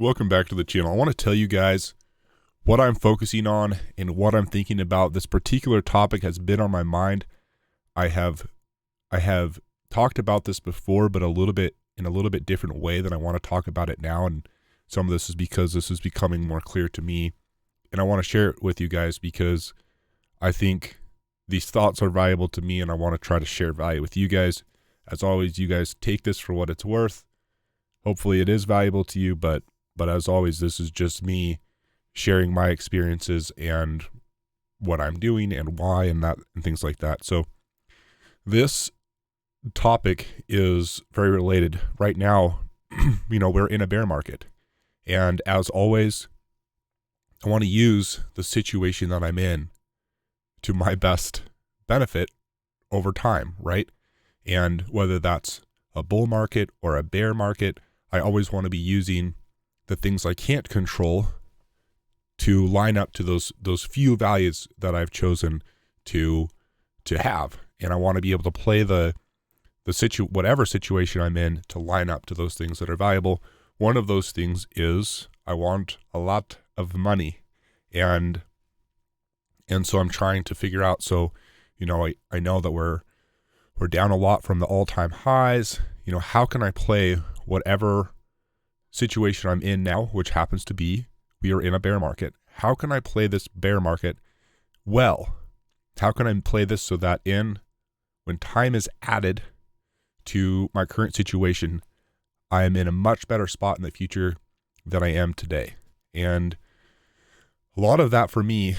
Welcome back to the channel. I want to tell you guys what I'm focusing on and what I'm thinking about. This particular topic has been on my mind. I have talked about this before, but in a little bit different way than I want to talk about it now. And some of this is because this is becoming more clear to me. And I want to share it with you guys because I think these thoughts are valuable to me and I want to try to share value with you guys. As always, you guys take this for what it's worth. Hopefully it is valuable to you, but as always, this is just me sharing my experiences and what I'm doing and why and things like that. So this topic is very related. Right now, we're in a bear market. And as always, I want to use the situation that I'm in to my best benefit over time, right? And whether that's a bull market or a bear market, I always want to be using the things I can't control to line up to those few values that I've chosen to have. And I want to be able to play whatever situation I'm in to line up to those things that are valuable. One of those things is I want a lot of money. And so I'm trying to figure out, I know that we're down a lot from the all-time highs. How can I play whatever situation I'm in now, which happens to be we are in a bear market? How can I play this bear market well? How can I play this so that when time is added to my current situation, I am in a much better spot in the future than I am today? And a lot of that for me,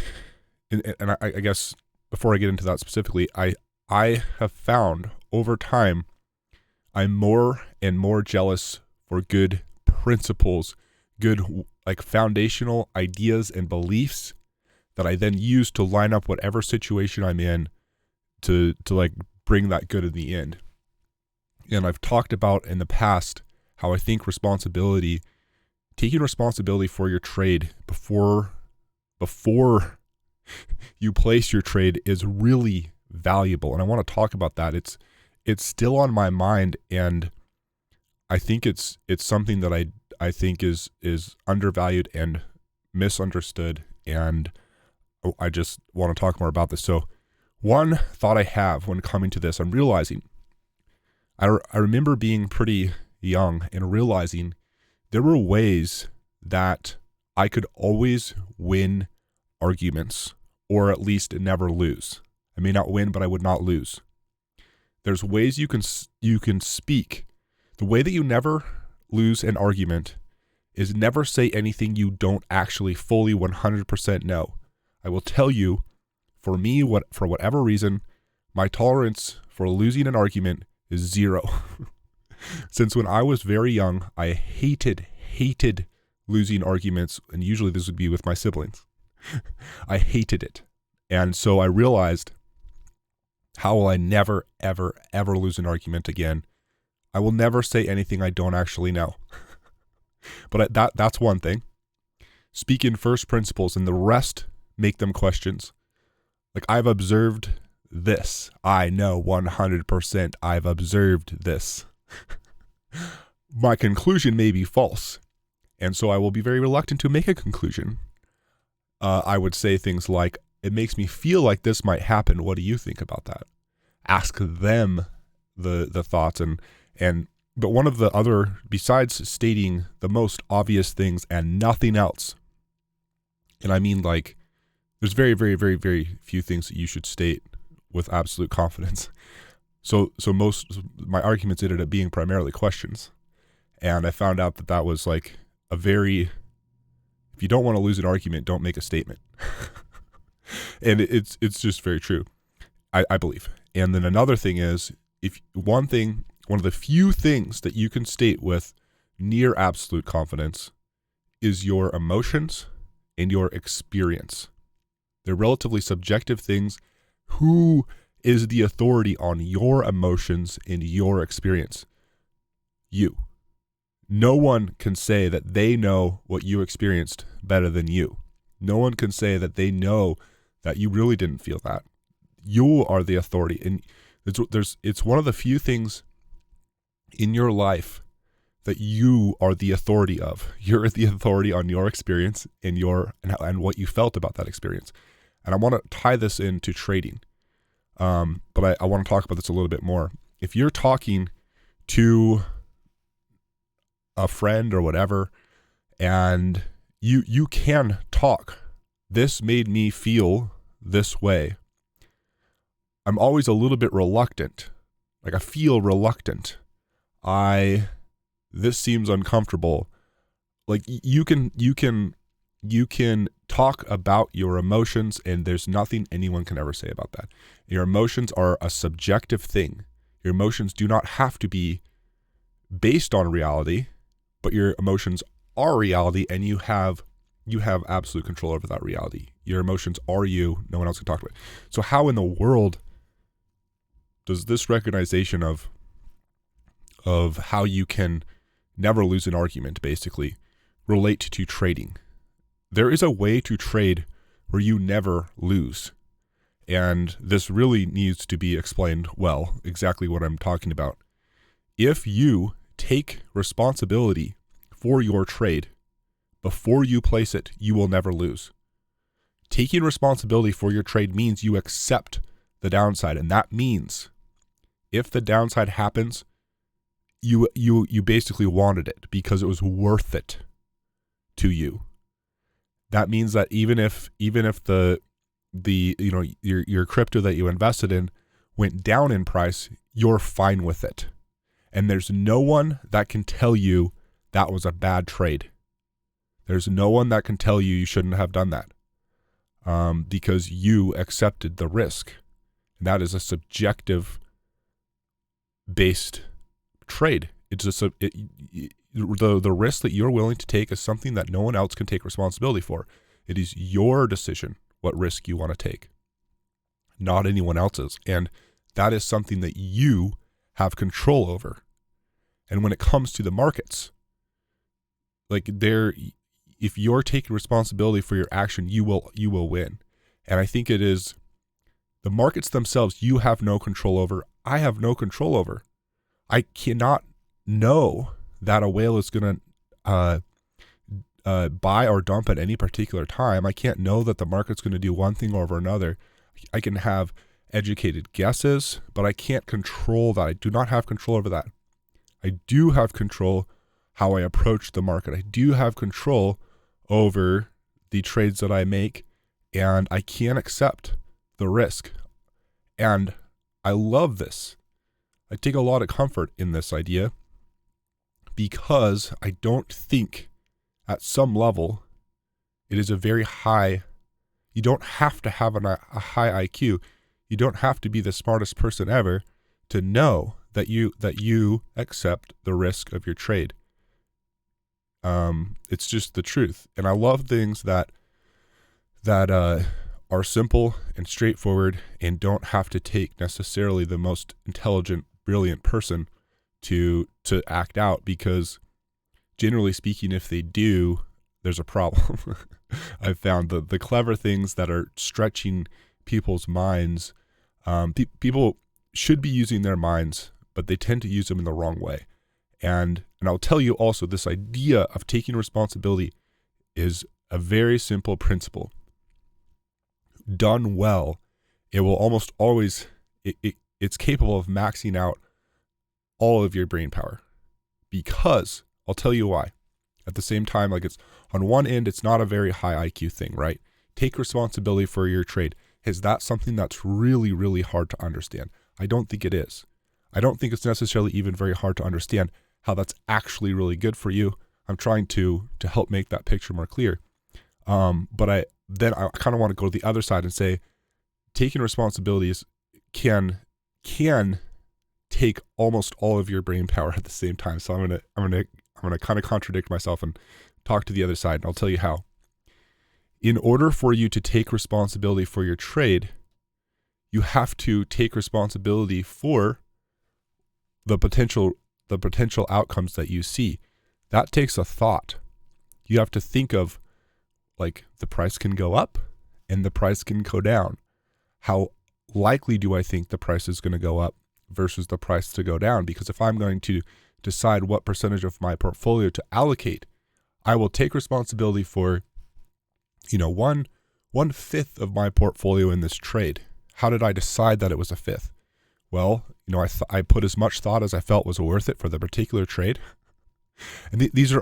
and I guess before I get into that specifically, I have found over time I'm more and more jealous for good principles, good foundational ideas and beliefs that I then use to line up whatever situation I'm in to bring that good in the end. And I've talked about in the past how I think taking responsibility for your trade before you place your trade is really valuable. And I want to talk about that. It's still on my mind, and I think it's something that I think is undervalued and misunderstood, and I just want to talk more about this. So one thought I have when coming to this, I'm realizing, I remember being pretty young and realizing there were ways that I could always win arguments, or at least never lose. I may not win, but I would not lose. There's ways you can speak. The way that you never lose an argument is never say anything you don't actually fully 100% know. I will tell you, for me, for whatever reason, my tolerance for losing an argument is 0. Since when I was very young, I hated losing arguments, and usually this would be with my siblings. I hated it. And so I realized, how will I never, ever, ever lose an argument again? I will never say anything I don't actually know. But that's one thing. Speak in first principles, and the rest make them questions. I've observed this. I know 100% I've observed this. My conclusion may be false, and so I will be very reluctant to make a conclusion. I would say things like, it makes me feel like this might happen. What do you think about that? Ask them the thoughts. But one of the other, besides stating the most obvious things and nothing else, and I mean there's very, very, very, very few things that you should state with absolute confidence. So my arguments ended up being primarily questions. And I found out that was if you don't want to lose an argument, don't make a statement. And it's just very true, I believe. And then another thing is, one of the few things that you can state with near absolute confidence is your emotions and your experience. They're relatively subjective things. Who is the authority on your emotions and your experience? You. No one can say that they know what you experienced better than you. No one can say that they know that you really didn't feel that. You are the authority. And it's one of the few things in your life that you are the authority of. You're the authority on your experience and what you felt about that experience. And I want to tie this into trading. But I want to talk about this a little bit more. If you're talking to a friend or whatever, and you can talk, this made me feel this way. I'm always a little bit reluctant. Like I feel reluctant. This seems uncomfortable. Like you can talk about your emotions, and there's nothing anyone can ever say about that. Your emotions are a subjective thing. Your emotions do not have to be based on reality, but your emotions are reality, and you have absolute control over that reality. Your emotions are you. No one else can talk about it. So how in the world does this recognition of how you can never lose an argument basically relate to trading? There is a way to trade where you never lose. And this really needs to be explained well, exactly what I'm talking about. If you take responsibility for your trade before you place it, you will never lose. Taking responsibility for your trade means you accept the downside. And that means if the downside happens, you basically wanted it because it was worth it to you. That means that even if the your crypto that you invested in went down in price, you're fine with it. And there's no one that can tell you that was a bad trade. There's no one that can tell you shouldn't have done that, because you accepted the risk. And that is a subjective based trade. It's the risk that you're willing to take is something that no one else can take responsibility for. It is your decision what risk you want to take, not anyone else's. And that is something that you have control over. And when it comes to the markets, if you're taking responsibility for your action, you will win. And I think it is the markets themselves you have no control over. I have no control over. I cannot know that a whale is going to buy or dump at any particular time. I can't know that the market's going to do one thing over another. I can have educated guesses, but I can't control that. I do not have control over that. I do have control how I approach the market. I do have control over the trades that I make, and I can accept the risk. And I love this. I take a lot of comfort in this idea because I don't think at some level it is a very high, you don't have to have a high IQ. You don't have to be the smartest person ever to know that you accept the risk of your trade. It's just the truth. And I love things that are simple and straightforward and don't have to take necessarily the most intelligent, brilliant person to act out, because generally speaking, if they do, there's a problem. I've found the clever things that are stretching people's minds, people should be using their minds, but they tend to use them in the wrong way. And I'll tell you also, this idea of taking responsibility is a very simple principle. Done well, it will almost always, it's capable of maxing out all of your brain power. Because, I'll tell you why. At the same time, it's on one end, it's not a very high IQ thing, right? Take responsibility for your trade. Is that something that's really, really hard to understand? I don't think it is. I don't think it's necessarily even very hard to understand how that's actually really good for you. I'm trying to help make that picture more clear. But I kind of want to go to the other side and say, taking responsibilities can take almost all of your brain power at the same time. So I'm gonna kind of contradict myself and talk to the other side, and I'll tell you how. In order for you to take responsibility for your trade, you have to take responsibility for the potential outcomes that you see. That takes a thought. You have to think of, the price can go up and the price can go down. How likely do I think the price is going to go up versus the price to go down? Because if I'm going to decide what percentage of my portfolio to allocate, I will take responsibility for, one fifth of my portfolio in this trade. How did I decide that it was a fifth? Well, I put as much thought as I felt was worth it for the particular trade. And these are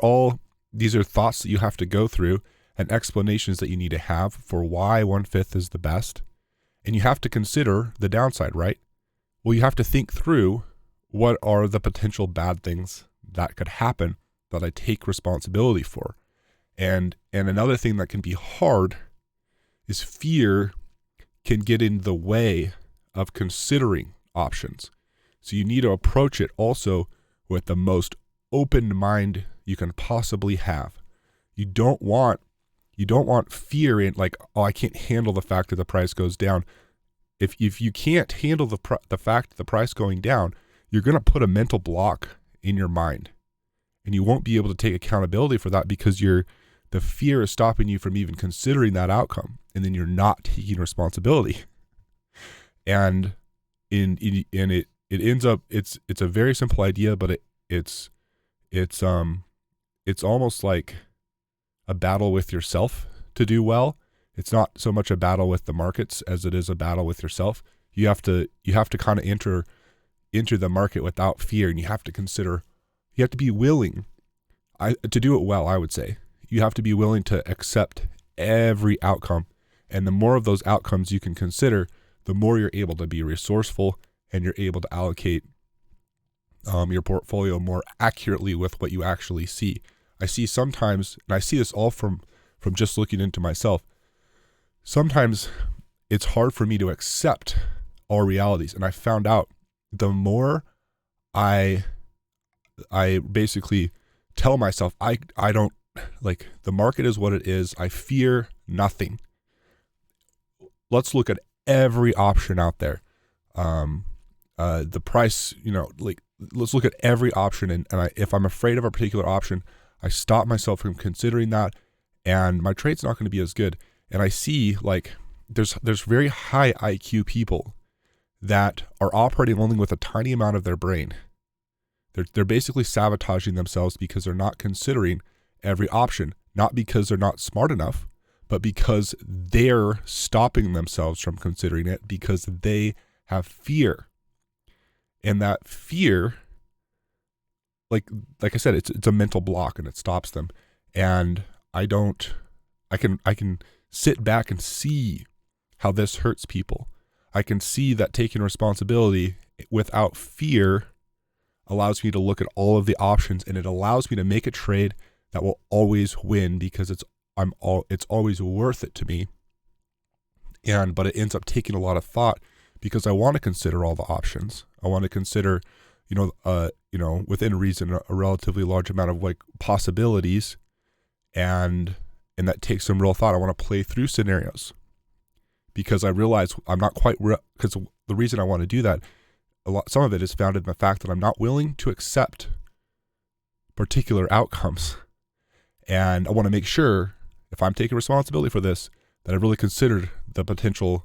thoughts that you have to go through and explanations that you need to have for why 1/5 is the best. And you have to consider the downside, right? Well, you have to think through what are the potential bad things that could happen that I take responsibility for. And another thing that can be hard is fear can get in the way of considering options. So you need to approach it also with the most open mind you can possibly have. You don't want fear in like, oh, I can't handle the fact that the price goes down. If you can't handle the fact the price going down, you're going to put a mental block in your mind, and you won't be able to take accountability for that because the fear is stopping you from even considering that outcome, and then you're not taking responsibility. And it ends up it's a very simple idea, but it's almost like a battle with yourself to do well. It's not so much a battle with the markets as it is a battle with yourself. You have to kind of enter the market without fear, and you have to be willing to do it well. I would say you have to be willing to accept every outcome, and the more of those outcomes you can consider, the more you're able to be resourceful, and you're able to allocate your portfolio more accurately with what you actually see. I see sometimes, and I see this all from just looking into myself, sometimes it's hard for me to accept all realities. And I found out the more I basically tell myself, I don't, like, the market is what it is, I fear nothing. Let's look at every option out there. The price, let's look at every option. And if I'm afraid of a particular option, I stop myself from considering that, and my trade's not going to be as good. And I see there's very high IQ people that are operating only with a tiny amount of their brain. They're basically sabotaging themselves because they're not considering every option, not because they're not smart enough, but because they're stopping themselves from considering it because they have fear. And that fear, like I said, it's a mental block, and it stops them. And I can sit back and see how this hurts people. I can see that taking responsibility without fear allows me to look at all of the options, and it allows me to make a trade that will always win because it's always worth it to me. But it ends up taking a lot of thought because I want to consider all the options. I want to consider, within reason, a relatively large amount of possibilities, and that takes some real thought. I want to play through scenarios because I realize I'm not quite because the reason I want to do that, some of it is founded in the fact that I'm not willing to accept particular outcomes. And I want to make sure, if I'm taking responsibility for this, that I've really considered the potentials.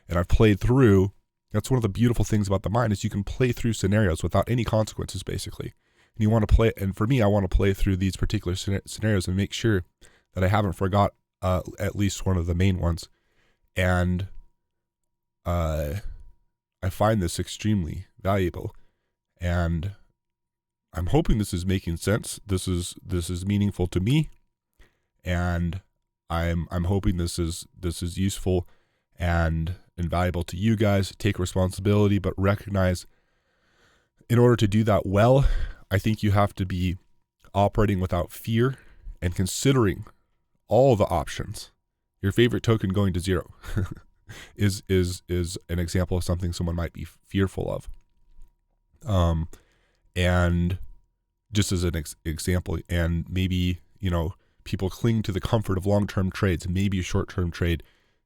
And I've played through. That's one of the beautiful things about the mind is you can play through scenarios without any consequences, basically. And you want to play, and for me, I want to play through these particular scenarios and make sure that I haven't forgot at least one of the main ones. And I find this extremely valuable, and I'm hoping this is making sense. This is meaningful to me, and I'm hoping this is useful and valuable to you guys. Take responsibility, but recognize in order to do that well, I think you have to be operating without fear and considering all the options. Your favorite token going to zero is an example of something someone might be fearful of. And just as an example, and maybe, people cling to the comfort of long-term trades. Maybe a short-term trade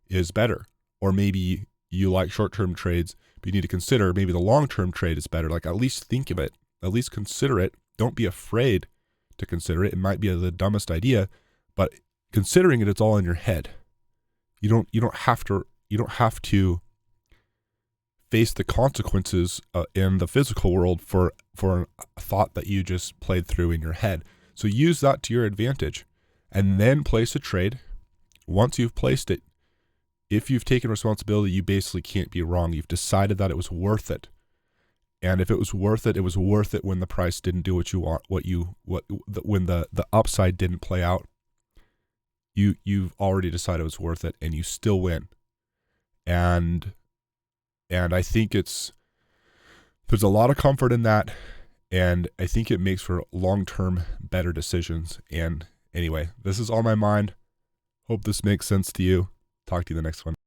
is better, or maybe you like short-term trades, but you need to consider maybe the long-term trade is better. At least think of it, at least consider it. Don't be afraid to consider it. It might be the dumbest idea, but considering it's all in your head. You don't have to face the consequences in the physical world for a thought that you just played through in your head. So use that to your advantage, and then place a trade. Once you've placed it, if you've taken responsibility, you basically can't be wrong. You've decided that it was worth it. And if it was worth it, it was worth it when the price didn't do what you want, when the upside didn't play out. You've already decided it was worth it, and you still win. And I think there's a lot of comfort in that, and I think it makes for long-term better decisions. And anyway, this is on my mind. Hope this makes sense to you. Talk to you the next one.